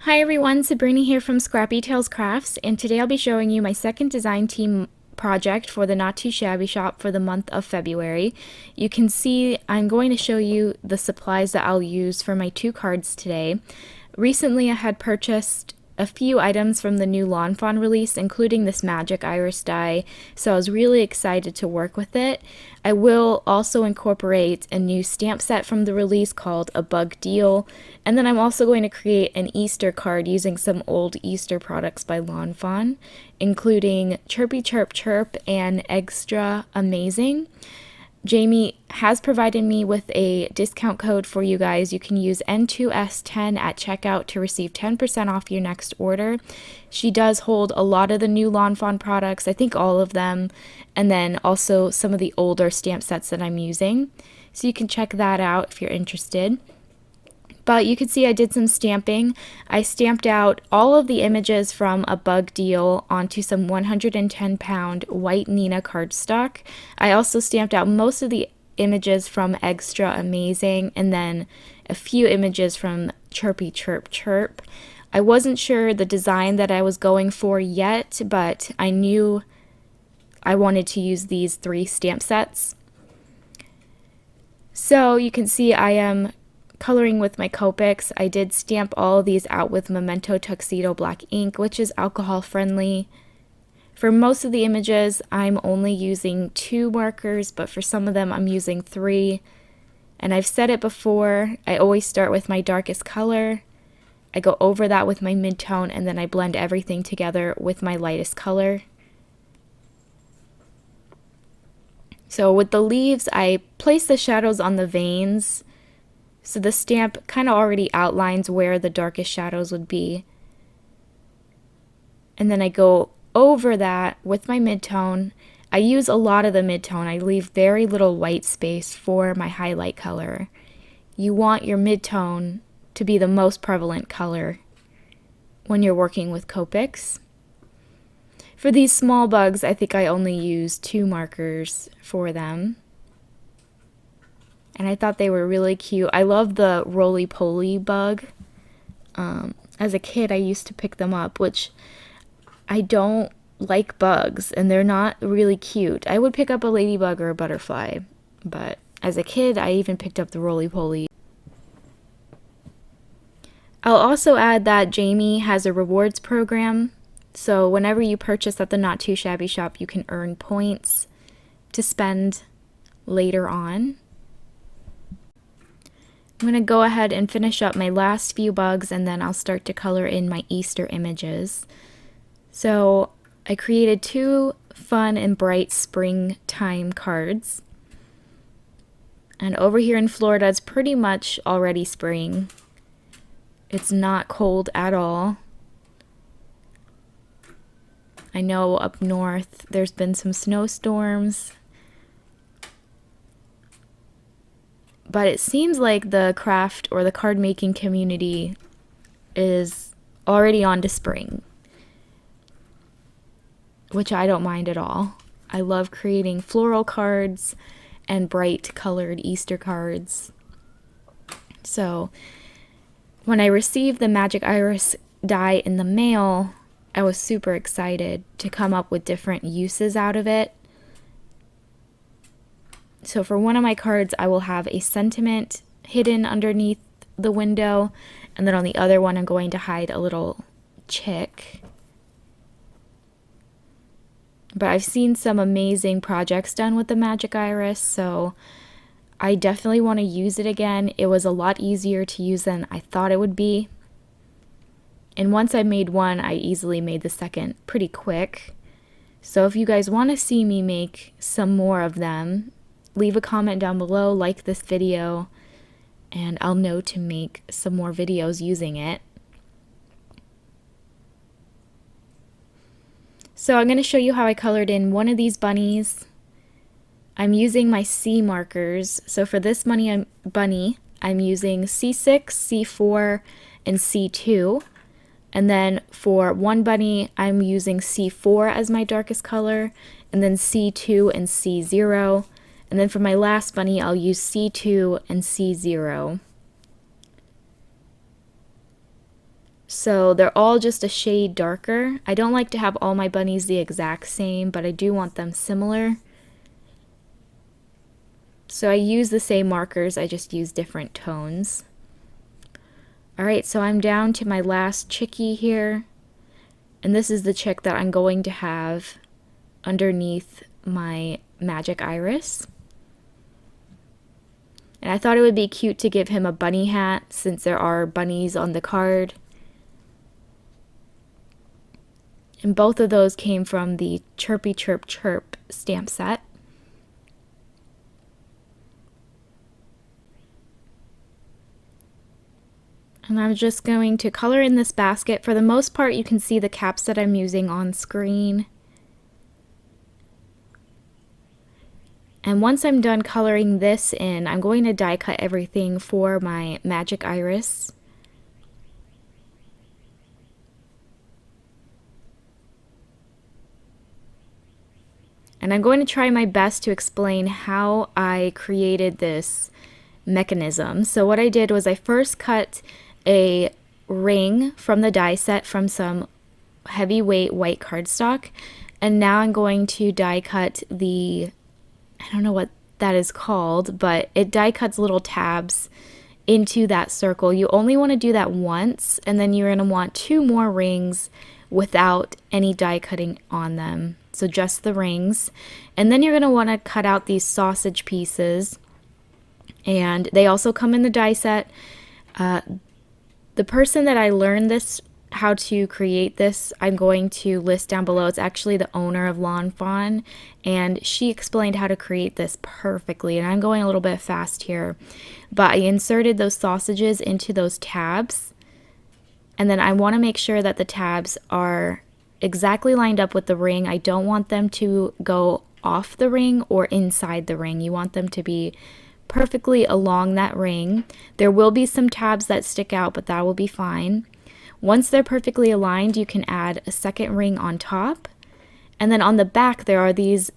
Hi everyone, Sabrina here from Scrappy Tales Crafts, and today I'll be showing you my second design team project for the Not Too Shabby shop for the month of February. You can see I'm going to show you the supplies that I'll use for my two cards today. Recently I had purchased a few items from the new Lawn Fawn release, including this magic iris die, so I was really excited to work with it. I will also incorporate a new stamp set from the release called A Bug Deal, and then I'm also going to create an Easter card using some old Easter products by Lawn Fawn, including Chirpy Chirp Chirp and Extra Amazing. Jamie has provided me with a discount code for you guys. You can use N2S10 at checkout to receive 10% off your next order. She does hold a lot of the new Lawn Fawn products, I think all of them, and then also some of the older stamp sets that I'm using. So you can check that out if you're interested. But you can see I did some stamping. I stamped out all of the images from A Bug Deal onto some 110-pound white Nina cardstock. I also stamped out most of the images from Extra Amazing and then a few images from Chirpy Chirp Chirp. I wasn't sure the design that I was going for yet, but I knew I wanted to use these three stamp sets. So you can see I am coloring with my Copics. I did stamp all of these out with Memento Tuxedo black ink, which is alcohol friendly. For most of the images, I'm only using 2 markers, but for some of them I'm using 3. And I've said it before, I always start with my darkest color. I go over that with my mid-tone, and then I blend everything together with my lightest color. So with the leaves, I place the shadows on the veins. So the stamp kind of already outlines where the darkest shadows would be. And then I go over that with my midtone. I use a lot of the midtone. I leave very little white space for my highlight color. You want your midtone to be the most prevalent color when you're working with Copics. For these small bugs, I think I only use 2 markers for them. And I thought they were really cute. I love the roly-poly bug. As a kid, I used to pick them up, which I don't like bugs, and they're not really cute. I would pick up a ladybug or a butterfly, but as a kid, I even picked up the roly-poly. I'll also add that Jamie has a rewards program, so whenever you purchase at the Not Too Shabby shop, you can earn points to spend later on. I'm going to go ahead and finish up my last few bugs, and then I'll start to color in my Easter images. So I created 2 fun and bright springtime cards. And over here in Florida, it's pretty much already spring. It's not cold at all. I know up north there's been some snowstorms. But it seems like the craft or the card making community is already on to spring, which I don't mind at all. I love creating floral cards and bright colored Easter cards. So when I received the magic iris die in the mail, I was super excited to come up with different uses out of it. So for one of my cards, I will have a sentiment hidden underneath the window, and then on the other one, I'm going to hide a little chick. But I've seen some amazing projects done with the magic iris, so I definitely want to use it again. It was a lot easier to use than I thought it would be. And once I made one, I easily made the second pretty quick. So if you guys want to see me make some more of them, leave a comment down below, like this video, and I'll know to make some more videos using it. So I'm going to show you how I colored in one of these bunnies. I'm using my C markers. So for this bunny, I'm using C6, C4, and C2. And then for one bunny, I'm using C4 as my darkest color, and then C2 and C0. And then for my last bunny, I'll use C2 and C0. So they're all just a shade darker. I don't like to have all my bunnies the exact same, but I do want them similar. So I use the same markers, I just use different tones. Alright, so I'm down to my last chickie here. And this is the chick that I'm going to have underneath my magic iris. And I thought it would be cute to give him a bunny hat since there are bunnies on the card. And both of those came from the Chirpy Chirp Chirp stamp set. And I'm just going to color in this basket. For the most part, you can see the caps that I'm using on screen. And once I'm done coloring this in, I'm going to die cut everything for my magic iris. And I'm going to try my best to explain how I created this mechanism. So what I did was I first cut a ring from the die set from some heavyweight white cardstock, and now I'm going to die cut the, I don't know what that is called, but it die cuts little tabs into that circle. You only want to do that once, and then you're going to want 2 more rings without any die cutting on them. So just the rings. And then you're going to want to cut out these sausage pieces, and they also come in the die set. The person that I learned this, how to create this, I'm going to list down below. It's actually the owner of Lawn Fawn, and she explained how to create this perfectly. And I'm going a little bit fast here, but I inserted those sausages into those tabs, and then I want to make sure that the tabs are exactly lined up with the ring. I don't want them to go off the ring or inside the ring. You want them to be perfectly along that ring. There will be some tabs that stick out, but that will be fine. Once they're perfectly aligned, you can add a second ring on top. And then on the back, there are these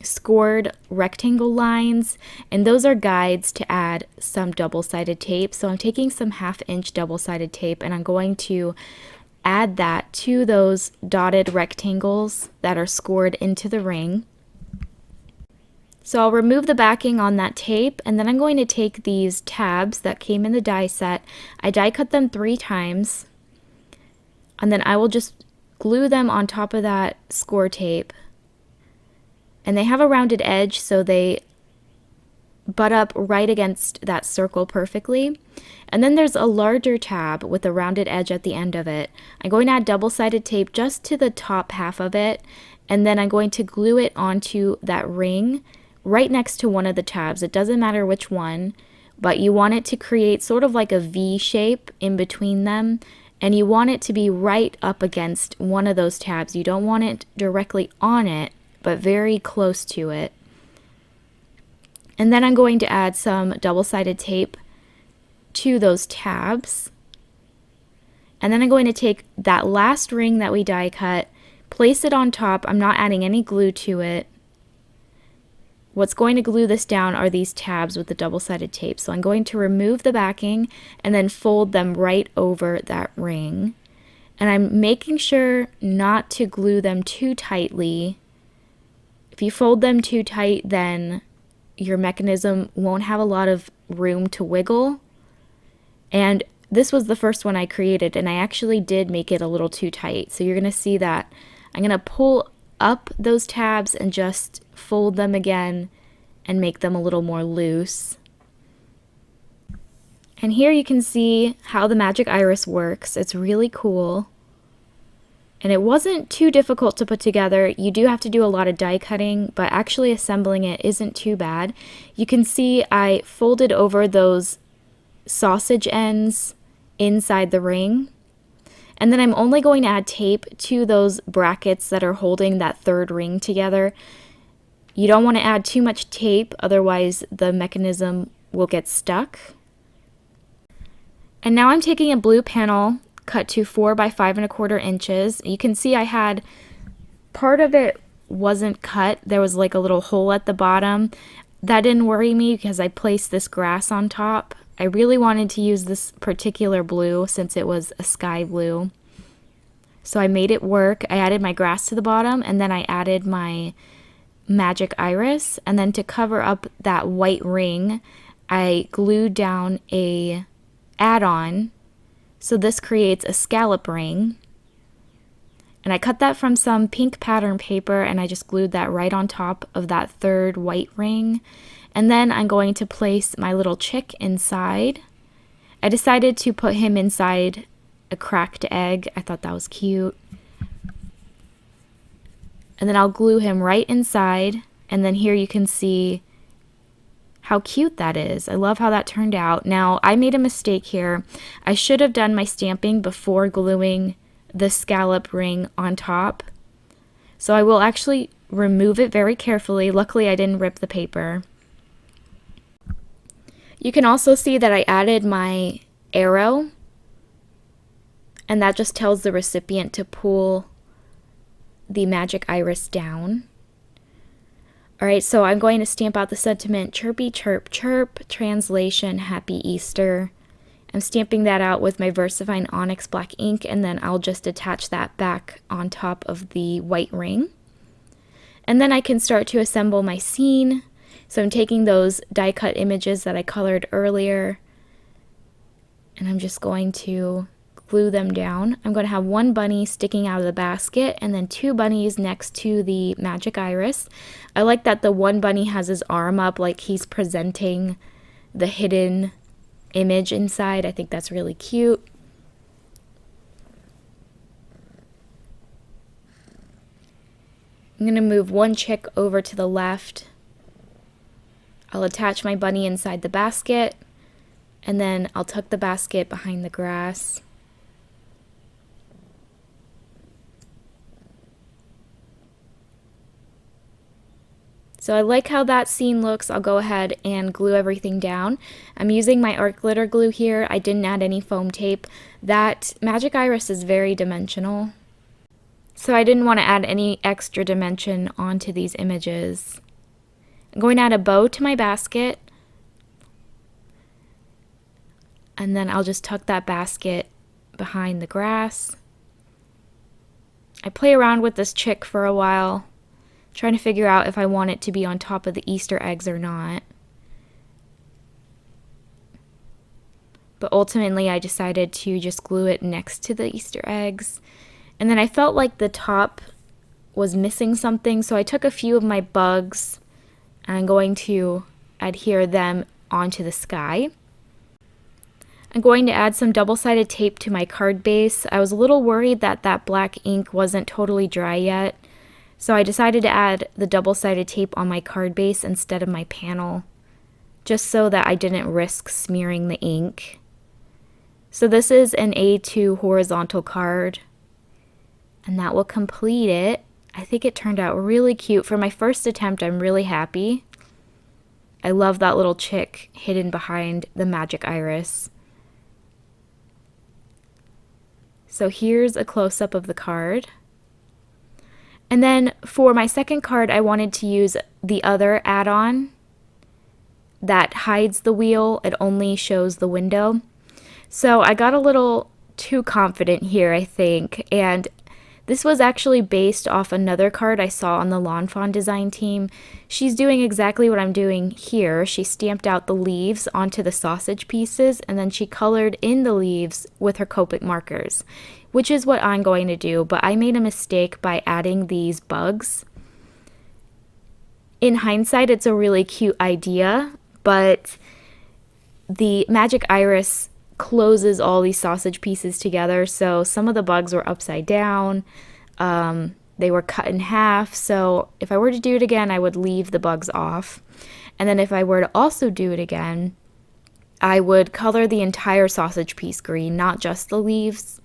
scored rectangle lines, and those are guides to add some double-sided tape. So I'm taking some 1/2-inch double-sided tape, and I'm going to add that to those dotted rectangles that are scored into the ring. So I'll remove the backing on that tape, and then I'm going to take these tabs that came in the die set. I die cut them 3 times, and then I will just glue them on top of that score tape. And they have a rounded edge, so they butt up right against that circle perfectly. And then there's a larger tab with a rounded edge at the end of it. I'm going to add double-sided tape just to the top half of it, and then I'm going to glue it onto that ring right next to one of the tabs. It doesn't matter which one, but you want it to create sort of like a V shape in between them, and you want it to be right up against one of those tabs. You don't want it directly on it, but very close to it. And then I'm going to add some double-sided tape to those tabs. And then I'm going to take that last ring that we die cut, place it on top. I'm not adding any glue to it. What's going to glue this down are these tabs with the double-sided tape. So I'm going to remove the backing and then fold them right over that ring. And I'm making sure not to glue them too tightly. If you fold them too tight, then your mechanism won't have a lot of room to wiggle. And this was the first one I created, and I actually did make it a little too tight. So you're going to see that I'm going to pull up those tabs and just fold them again and make them a little more loose. And here you can see how the magic iris works. It's really cool. And it wasn't too difficult to put together. You do have to do a lot of die cutting, but actually assembling it isn't too bad. You can see I folded over those sausage ends inside the ring. And then I'm only going to add tape to those brackets that are holding that third ring together. You don't want to add too much tape, otherwise the mechanism will get stuck. And now I'm taking a blue panel cut to 4 by 5 1/4 inches. You can see I had part of it wasn't cut. There was like a little hole at the bottom. That didn't worry me because I placed this grass on top, I really wanted to use this particular blue since it was a sky blue. So I made it work. I added my grass to the bottom, and then I added my magic iris. And then to cover up that white ring, I glued down a add-on. So this creates a scallop ring. And I cut that from some pink pattern paper, and I just glued that right on top of that third white ring. And then I'm going to place my little chick inside. I decided to put him inside a cracked egg. I thought that was cute. And then I'll glue him right inside. And then here you can see how cute that is. I love how that turned out. Now, I made a mistake here. I should have done my stamping before gluing the scallop ring on top. So I will actually remove it very carefully. Luckily, I didn't rip the paper. You can also see that I added my arrow, and that just tells the recipient to pull the magic iris down. Alright, so I'm going to stamp out the sentiment, chirpy chirp chirp, translation, happy Easter. I'm stamping that out with my VersaFine Onyx black ink, and then I'll just attach that back on top of the white ring. And then I can start to assemble my scene. So I'm taking those die cut images that I colored earlier, and I'm just going to glue them down. I'm going to have one bunny sticking out of the basket and then two bunnies next to the magic iris. I like that the one bunny has his arm up like he's presenting the hidden image inside. I think that's really cute. I'm going to move one chick over to the left. I'll attach my bunny inside the basket, and then I'll tuck the basket behind the grass. So I like how that scene looks. I'll go ahead and glue everything down. I'm using my art glitter glue here. I didn't add any foam tape. That magic iris is very dimensional, so I didn't want to add any extra dimension onto these images. I'm going to add a bow to my basket, and then I'll just tuck that basket behind the grass. I play around with this chick for a while, trying to figure out if I want it to be on top of the Easter eggs or not. But ultimately I decided to just glue it next to the Easter eggs. And then I felt like the top was missing something, so I took a few of my bugs and I'm going to adhere them onto the sky. I'm going to add some double-sided tape to my card base. I was a little worried that that black ink wasn't totally dry yet, so I decided to add the double-sided tape on my card base instead of my panel, just so that I didn't risk smearing the ink. So this is an A2 horizontal card, and that will complete it. I think it turned out really cute. For my first attempt, I'm really happy. I love that little chick hidden behind the magic iris. So here's a close-up of the card. And then for my second card, I wanted to use the other add-on that hides the wheel. It only shows the window. So I got a little too confident here, I think, and this was actually based off another card I saw on the Lawn Fawn design team. She's doing exactly what I'm doing here. She stamped out the leaves onto the sausage pieces, and then she colored in the leaves with her Copic markers, which is what I'm going to do, but I made a mistake by adding these bugs. In hindsight, it's a really cute idea, but the magic iris closes all these sausage pieces together, so some of the bugs were upside down. They were cut in half, so if I were to do it again, I would leave the bugs off. And then if I were to also do it again, I would color the entire sausage piece green, not just the leaves.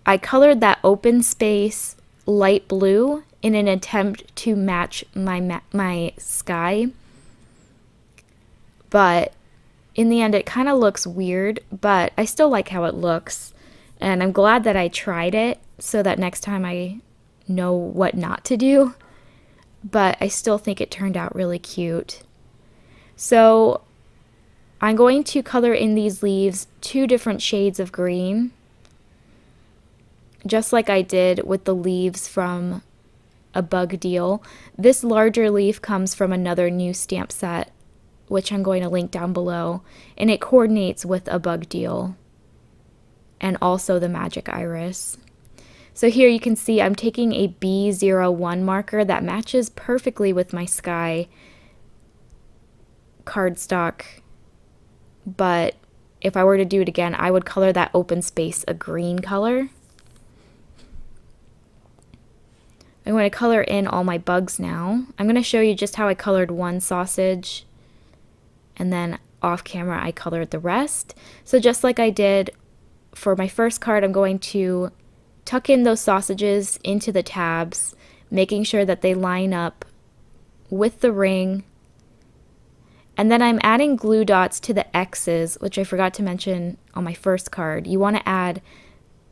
I colored that open space light blue in an attempt to match my sky, but in the end, it kind of looks weird, but I still like how it looks, and I'm glad that I tried it so that next time I know what not to do, but I still think it turned out really cute. So I'm going to color in these leaves 2 different shades of green, just like I did with the leaves from a bug deal. This larger leaf comes from another new stamp set, which I'm going to link down below, and it coordinates with a bug deal and also the magic iris. So here you can see I'm taking a B01 marker that matches perfectly with my sky cardstock, but if I were to do it again, I would color that open space a green color. I'm going to color in all my bugs now. I'm going to show you just how I colored one sausage, and then off camera I colored the rest. So just like I did for my first card, I'm going to tuck in those sausages into the tabs, making sure that they line up with the ring. And then I'm adding glue dots to the X's, which I forgot to mention on my first card. You want to add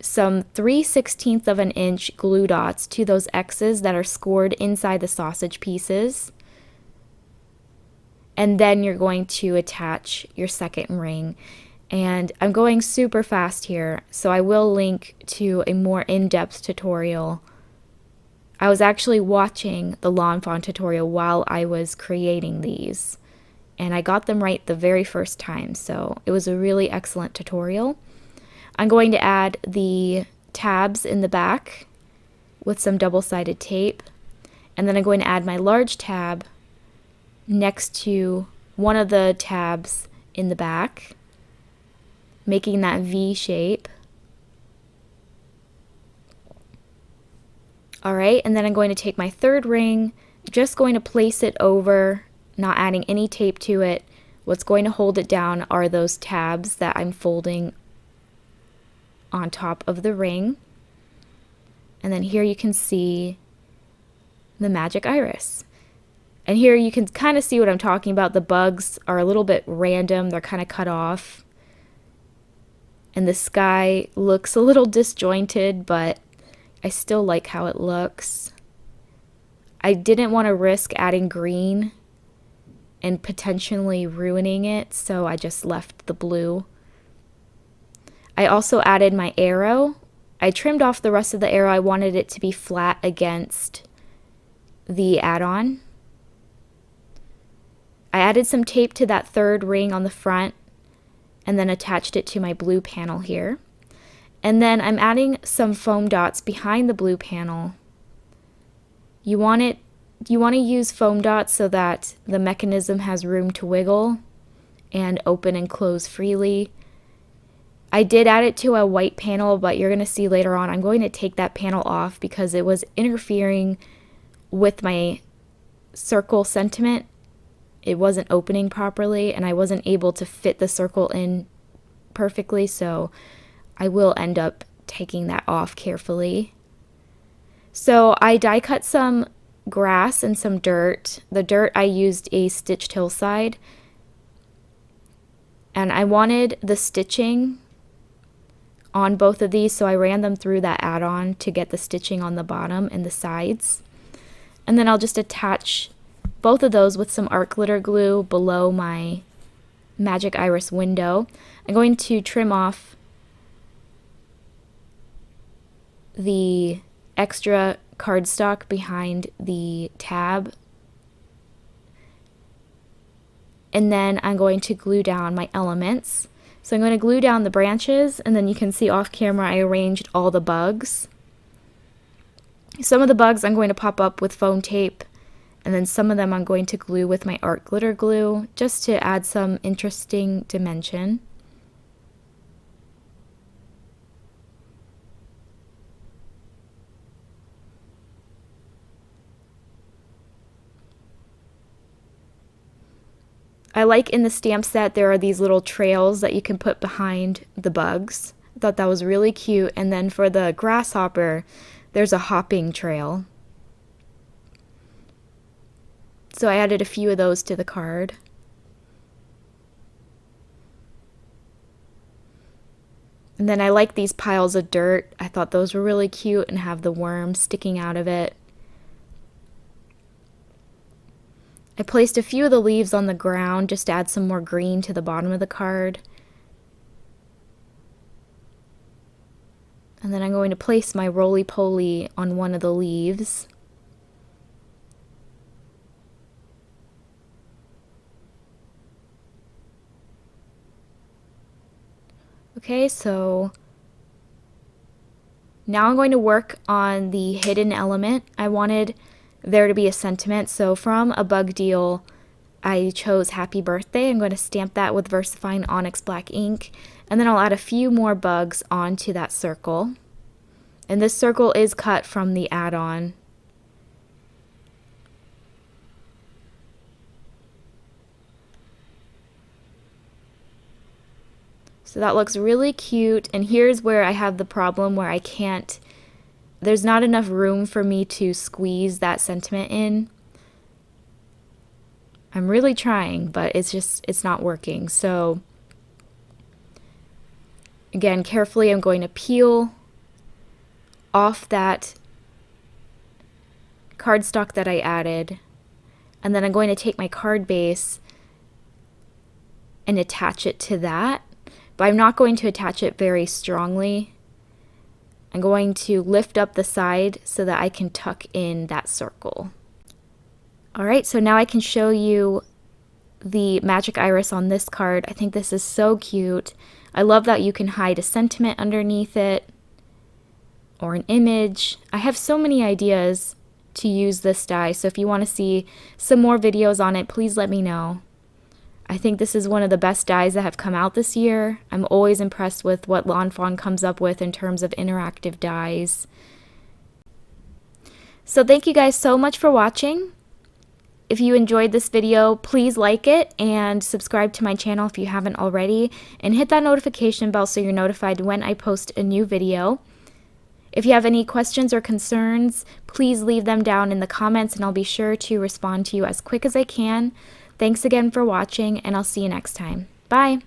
some 3/16 of an inch glue dots to those X's that are scored inside the sausage pieces. And then you're going to attach your second ring. And I'm going super fast here, so I will link to a more in-depth tutorial. I was actually watching the Lawn Fawn tutorial while I was creating these, and I got them right the very first time, so it was a really excellent tutorial. I'm going to add the tabs in the back with some double-sided tape, and then I'm going to add my large tab next to one of the tabs in the back, making that V shape. Alright, and then I'm going to take my third ring, just going to place it over, not adding any tape to it. What's going to hold it down are those tabs that I'm folding on top of the ring. And then here you can see the magic iris. And here you can kind of see what I'm talking about. The bugs are a little bit random, they're kind of cut off. And the sky looks a little disjointed, but I still like how it looks. I didn't want to risk adding green and potentially ruining it, so I just left the blue. I also added my arrow. I trimmed off the rest of the arrow. I wanted it to be flat against the add-on. I added some tape to that third ring on the front and then attached it to my blue panel here. And then I'm adding some foam dots behind the blue panel. You want to use foam dots so that the mechanism has room to wiggle and open and close freely. I did add it to a white panel, but you're going to see later on I'm going to take that panel off because it was interfering with my circle sentiment. It wasn't opening properly and I wasn't able to fit the circle in perfectly, so I will end up taking that off carefully. So I die cut some grass and some dirt. The dirt I used a stitched hillside, and I wanted the stitching on both of these, so I ran them through that add-on to get the stitching on the bottom and the sides. And then I'll just attach both of those with some art glitter glue below my magic iris window. I'm going to trim off the extra cardstock behind the tab, and then I'm going to glue down my elements. So I'm going to glue down the branches, and then you can see off camera I arranged all the bugs. Some of the bugs I'm going to pop up with foam tape, and then some of them I'm going to glue with my art glitter glue just to add some interesting dimension. I like in the stamp set there are these little trails that you can put behind the bugs. I thought that was really cute. And then for the grasshopper, there's a hopping trail. So I added a few of those to the card. And then I like these piles of dirt. I thought those were really cute and have the worms sticking out of it. I placed a few of the leaves on the ground just to add some more green to the bottom of the card. And then I'm going to place my roly-poly on one of the leaves. Okay, so now I'm going to work on the hidden element. I wanted there to be a sentiment, so from a bug deal, I chose Happy Birthday. I'm going to stamp that with VersaFine Onyx Black ink, and then I'll add a few more bugs onto that circle. And this circle is cut from the add-on. So that looks really cute, and here's where I have the problem where there's not enough room for me to squeeze that sentiment in. I'm really trying, but it's not working. So again, carefully I'm going to peel off that cardstock that I added, and then I'm going to take my card base and attach it to that. But I'm not going to attach it very strongly. I'm going to lift up the side so that I can tuck in that circle. Alright, so now I can show you the magic iris on this card. I think this is so cute. I love that you can hide a sentiment underneath it or an image. I have so many ideas to use this die, so if you want to see some more videos on it, please let me know. I think this is one of the best dies that have come out this year. I'm always impressed with what Lawn Fawn comes up with in terms of interactive dies. So thank you guys so much for watching. If you enjoyed this video, please like it and subscribe to my channel if you haven't already, and hit that notification bell so you're notified when I post a new video. If you have any questions or concerns, please leave them down in the comments and I'll be sure to respond to you as quick as I can. Thanks again for watching, and I'll see you next time. Bye!